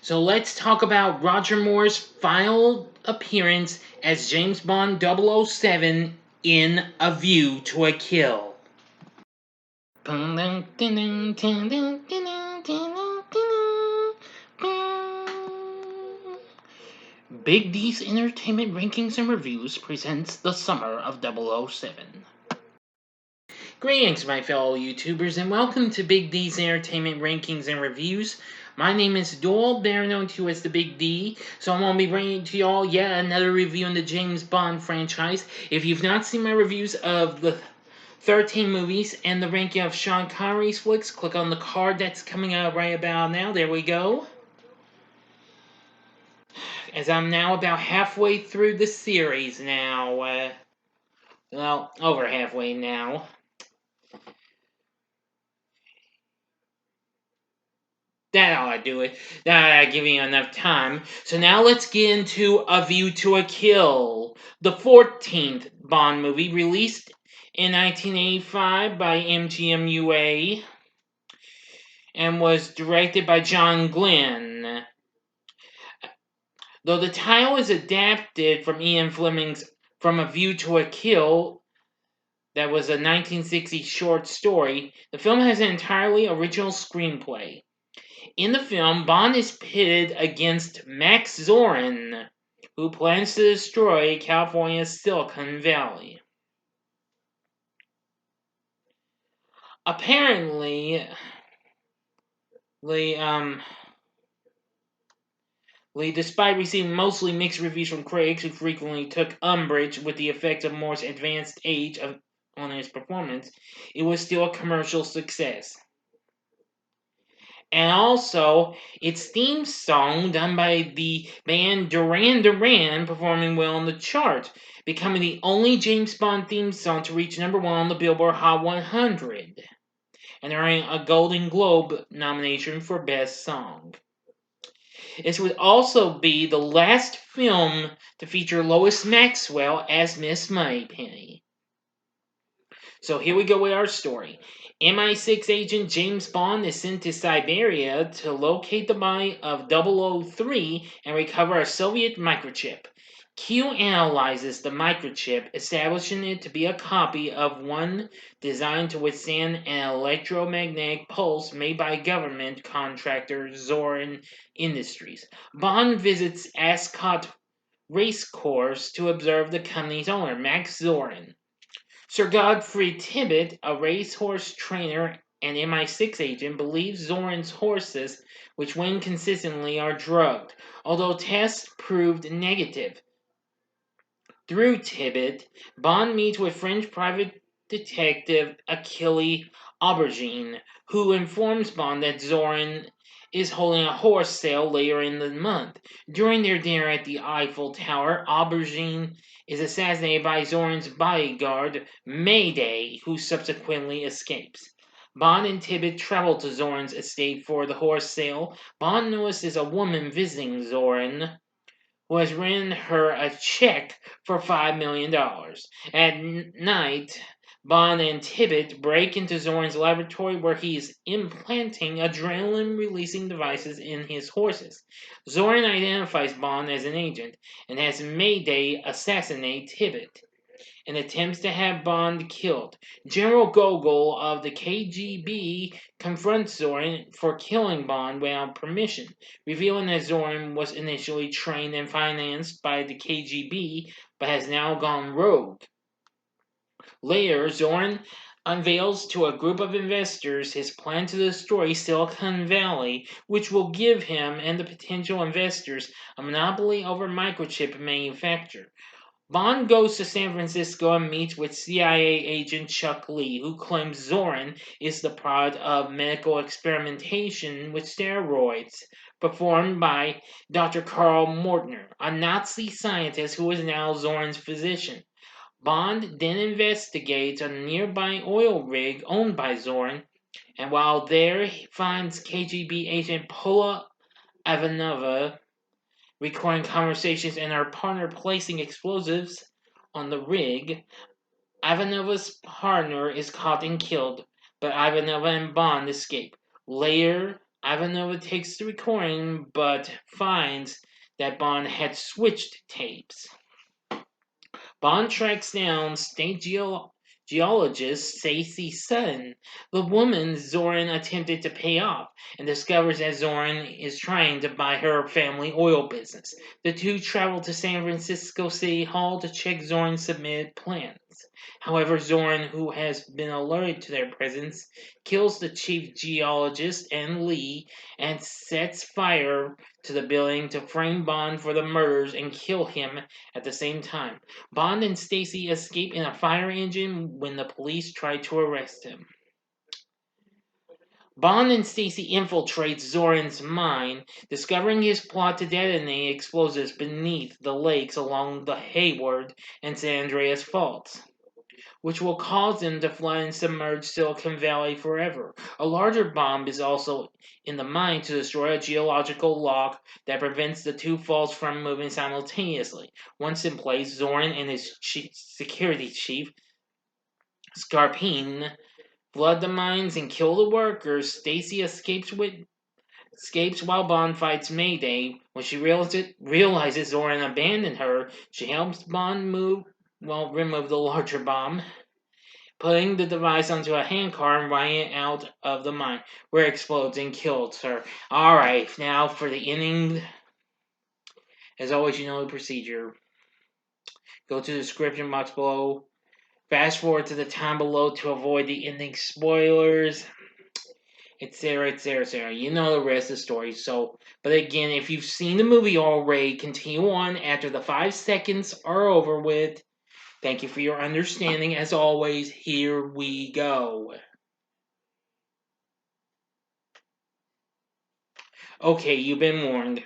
So let's talk about Roger Moore's final appearance as James Bond 007 in A View to a Kill. Big D's Entertainment Rankings and Reviews presents the summer of 007. Greetings, my fellow YouTubers, and welcome to Big D's Entertainment Rankings and Reviews. My name is Doyle, better known to you as the Big D, so I'm going to be bringing to y'all yet another review in the James Bond franchise. If you've not seen my reviews of the 13 movies and the ranking of Sean Connery's flicks, click on the card that's coming up right about now. There we go. As I'm now about halfway through the series now. Well, over halfway now. That ought to do it. That ought to give you enough time. So now let's get into A View to a Kill, the 14th Bond movie released in 1985 by MGM and was directed by John Glenn. Though the title is adapted from Ian Fleming's From a View to a Kill, that was a 1960 short story, the film has an entirely original screenplay. In the film, Bond is pitted against Max Zorin, who plans to destroy California's Silicon Valley. Apparently, despite receiving mostly mixed reviews from critics who frequently took umbrage with the effects of Moore's advanced age on his performance, it was still a commercial success. And also, its theme song, done by the band Duran Duran, performing well on the chart, becoming the only James Bond theme song to reach #1 on the Billboard Hot 100, and earning a Golden Globe nomination for Best Song. This would also be the last film to feature Lois Maxwell as Miss Moneypenny. So here we go with our story. MI6 agent James Bond is sent to Siberia to locate the body of 003 and recover a Soviet microchip. Q analyzes the microchip, establishing it to be a copy of one designed to withstand an electromagnetic pulse made by government contractor Zorin Industries. Bond visits Ascot Racecourse to observe the company's owner, Max Zorin. Sir Godfrey Tibbett, a racehorse trainer and MI6 agent, believes Zorin's horses, which win consistently, are drugged, although tests proved negative. Through Tibbett, Bond meets with French private detective Achille Aubergine, who informs Bond that Zorin is holding a horse sale later in the month. During their dinner at the Eiffel Tower, Aubergine is assassinated by Zorin's bodyguard, Mayday, who subsequently escapes. Bond and Tibbett travel to Zorin's estate for the horse sale. Bond notices a woman visiting Zorin, who has written her a check for $5 million. At night, Bond and Tibbett break into Zorin's laboratory where he is implanting adrenaline-releasing devices in his horses. Zorin identifies Bond as an agent and has Mayday assassinate Tibbett and attempts to have Bond killed. General Gogol of the KGB confronts Zorin for killing Bond without permission, revealing that Zorin was initially trained and financed by the KGB but has now gone rogue. Later, Zorin unveils to a group of investors his plan to destroy Silicon Valley, which will give him and the potential investors a monopoly over microchip manufacture. Bond goes to San Francisco and meets with CIA agent Chuck Lee, who claims Zorin is the product of medical experimentation with steroids performed by Dr. Karl Mortner, a Nazi scientist who is now Zorin's physician. Bond then investigates a nearby oil rig owned by Zorin, and while there he finds KGB agent Paula Ivanova recording conversations and her partner placing explosives on the rig. Ivanova's partner is caught and killed, but Ivanova and Bond escape. Later, Ivanova takes the recording but finds that Bond had switched tapes. Bond tracks down geologist Stacey Sutton, the woman Zorin attempted to pay off, and discovers that Zorin is trying to buy her family oil business. The two travel to San Francisco City Hall to check Zorin's submitted plans. However, Zorin, who has been alerted to their presence, kills the chief geologist and Lee and sets fire to the building to frame Bond for the murders and kill him at the same time. Bond and Stacy escape in a fire engine when the police try to arrest him. Bond and Stacy infiltrate Zorin's mine, discovering his plot to detonate explosives beneath the lakes along the Hayward and San Andreas faults, which will cause them to flood and submerge Silicon Valley forever. A larger bomb is also in the mine to destroy a geological lock that prevents the two faults from moving simultaneously. Once in place, Zorin and his security chief, Scarpine, flood the mines and kill the workers. Stacy escapes while Bond fights Mayday. When she realizes Zorin abandoned her, she helps Bond remove the larger bomb, putting the device onto a handcar and riding it out of the mine, where it explodes and kills her. Alright, now for the ending. As always, you know the procedure. Go to the description box below. Fast forward to the time below to avoid the ending spoilers, etc., etc., etc. You know the rest of the story. So, but again, if you've seen the movie already, continue on after the 5 seconds are over with. Thank you for your understanding. As always, here we go. Okay, you've been warned.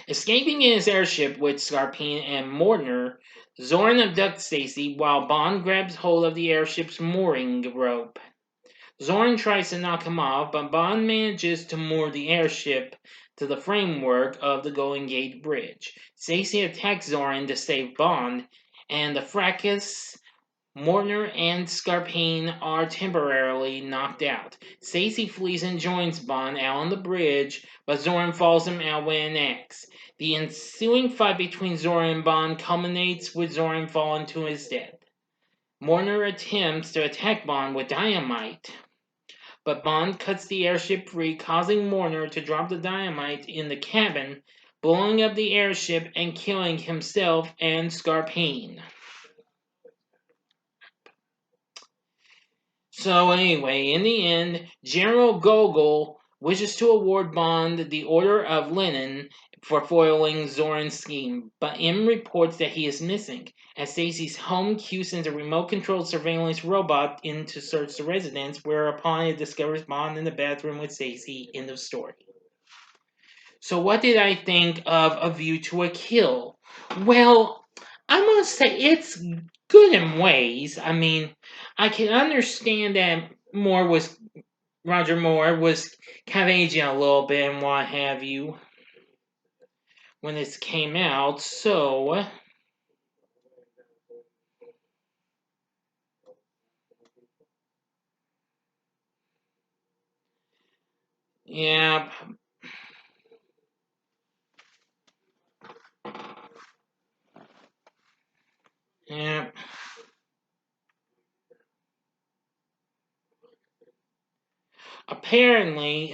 Escaping in his airship with Scarpine and Mortner, Zorin abducts Stacy while Bond grabs hold of the airship's mooring rope. Zorin tries to knock him off, but Bond manages to moor the airship to the framework of the Golden Gate Bridge. Stacy attacks Zorin to save Bond, and the fracas, Mortner and Scarpine are temporarily knocked out. Stacy flees and joins Bond out on the bridge, but Zorin falls him out with an axe. The ensuing fight between Zorin and Bond culminates with Zorin falling to his death. Mortner attempts to attack Bond with dynamite, but Bond cuts the airship free, causing Mortner to drop the dynamite in the cabin, blowing up the airship and killing himself and Scarpine. So anyway, in the end, General Gogol wishes to award Bond the Order of Lenin for foiling Zorin's scheme, but M reports that he is missing. At Stacy's home, Q sends a remote-controlled surveillance robot in to search the residence, whereupon it discovers Bond in the bathroom with Stacy. End of story. So what did I think of A View to a Kill? Well, I must say it's good in ways. I mean, I can understand that Roger Moore was kind of aging a little bit and what have you when this came out. So, yeah, yeah. Apparently,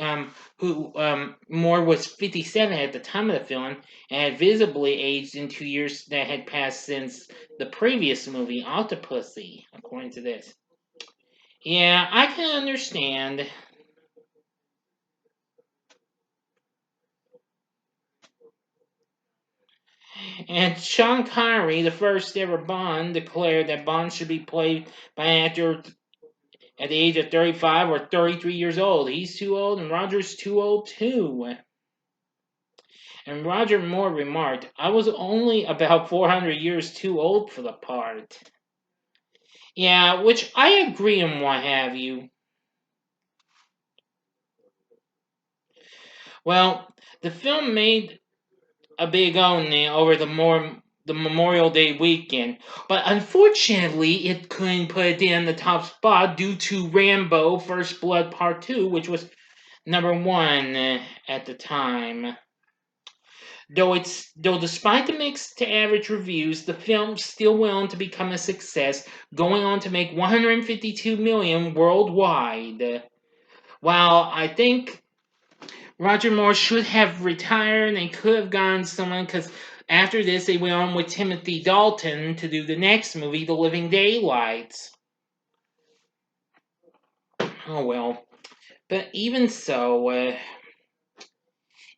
Moore was 57 at the time of the film and had visibly aged in 2 years that had passed since the previous movie, Octopussy, according to this. Yeah, I can understand. And Sean Connery, the first ever Bond, declared that Bond should be played by an actor at the age of 35 or 33 years old. He's too old and Roger's too old too. And Roger Moore remarked, I was only about 400 years too old for the part. Yeah, which I agree and what have you. Well, the film made a big opening over the Memorial Day weekend, but unfortunately it couldn't put it in the top spot due to Rambo First Blood Part 2, which was number one at the time. Though despite the mixed to average reviews, the film still went on to become a success, going on to make 152 million worldwide. While I think Roger Moore should have retired and they could have gone someone because after this they went on with Timothy Dalton to do the next movie, The Living Daylights. Oh well. But even so,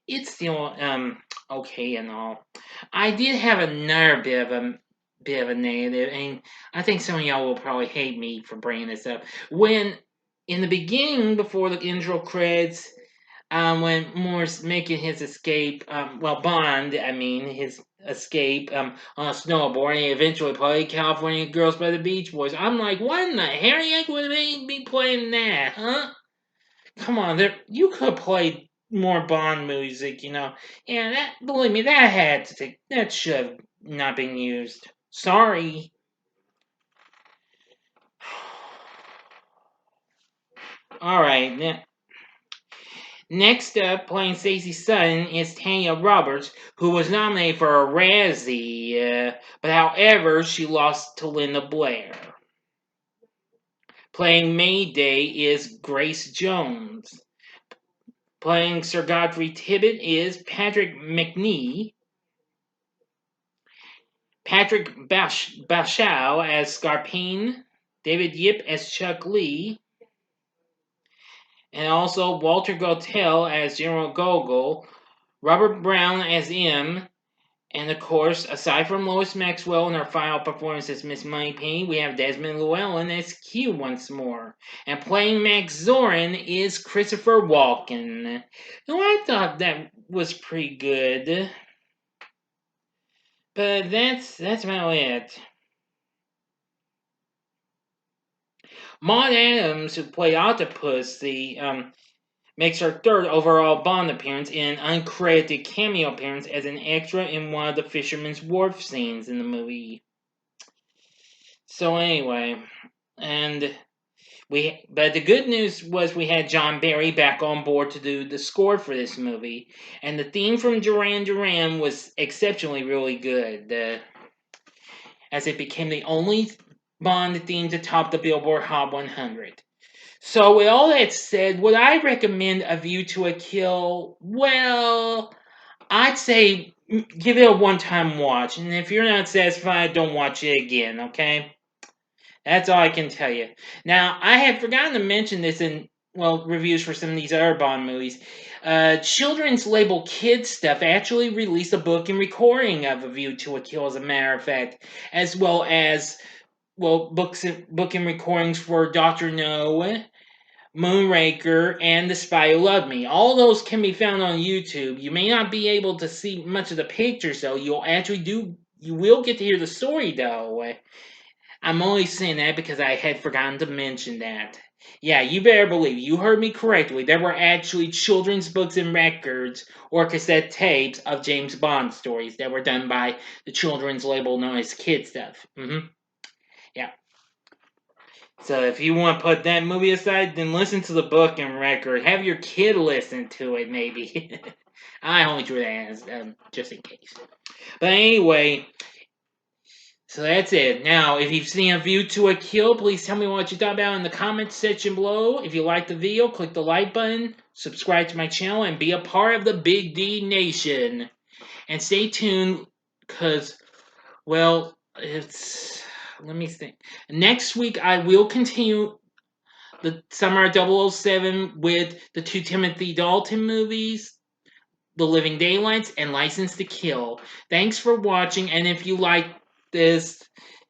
it's still okay and all. I did have another bit of a negative, and I think some of y'all will probably hate me for bringing this up. When in the beginning, before the intro credits, when Moore's making his escape, Bond, I mean, his escape on a snowboard, and he eventually played California Girls by the Beach Boys. I'm like, what in the Harry Egg would they be playing that, huh? Come on, you could have played more Bond music, you know. Yeah, believe me, that should have not been used. Sorry. All right, next up, playing Stacey Sutton is Tanya Roberts, who was nominated for a Razzie, but however, she lost to Linda Blair. Playing Mayday is Grace Jones. Playing Sir Godfrey Tibbett is Patrick Macnee. Patrick Bashau as Scarpine. David Yip as Chuck Lee. And also Walter Gotell as General Gogol. Robert Brown as M. And of course, aside from Lois Maxwell in her final performance as Miss Moneypenny, we have Desmond Llewellyn as Q once more. And playing Max Zorin is Christopher Walken. Now, I thought that was pretty good. But that's about it. Maud Adams, who played Octopus, makes her third overall Bond appearance in an uncredited cameo appearance as an extra in one of the Fisherman's Wharf scenes in the movie. So anyway, but the good news was we had John Barry back on board to do the score for this movie, and the theme from Duran Duran was exceptionally really good, as it became the only Bond theme to top the Billboard Hot 100. So with all that said, would I recommend A View to a Kill? Well, I'd say give it a one-time watch, and if you're not satisfied, don't watch it again, okay? That's all I can tell you. Now, I had forgotten to mention this in, reviews for some of these other Bond movies. Children's label Kids Stuff actually released a book and recording of A View to a Kill, as a matter of fact, as well as, book and recordings for Dr. No, Moonraker, and The Spy Who Loved Me. All those can be found on YouTube. You may not be able to see much of the pictures, though. You will get to hear the story, though. I'm only saying that because I had forgotten to mention that. Yeah, you better believe you heard me correctly. There were actually children's books and records or cassette tapes of James Bond stories that were done by the children's label known as Kid Stuff. Yeah. So if you want to put that movie aside, then listen to the book and record. Have your kid listen to it, maybe. I only drew that as just in case. But anyway, so that's it. Now, if you've seen A View to a Kill, please tell me what you thought about in the comments section below. If you liked the video, click the like button, subscribe to my channel, and be a part of the Big D Nation. And stay tuned, because, let me think. Next week, I will continue the Summer 007 with the two Timothy Dalton movies, The Living Daylights, and License to Kill. Thanks for watching, and if you like this,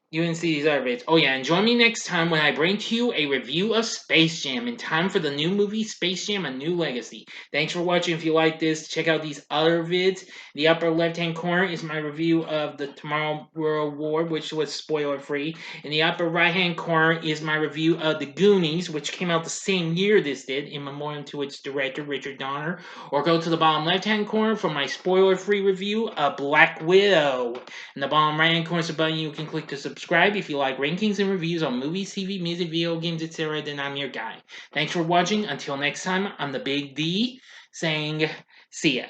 you can see these other videos. Oh yeah, and join me next time when I bring to you a review of Space Jam in time for the new movie Space Jam: A New Legacy. Thanks for watching. If you like this, check out these other vids. The upper left-hand corner is my review of the Tomorrow World War, which was spoiler-free. In the upper right-hand corner is my review of The Goonies, which came out the same year this did, in memoriam to its director, Richard Donner. Or go to the bottom left-hand corner for my spoiler-free review of Black Widow. In the bottom right-hand corner is a button you can click to subscribe subscribe if you like rankings and reviews on movies, TV, music, video games, etc. Then I'm your guy. Thanks for watching. Until next time, I'm the Big D saying, see ya.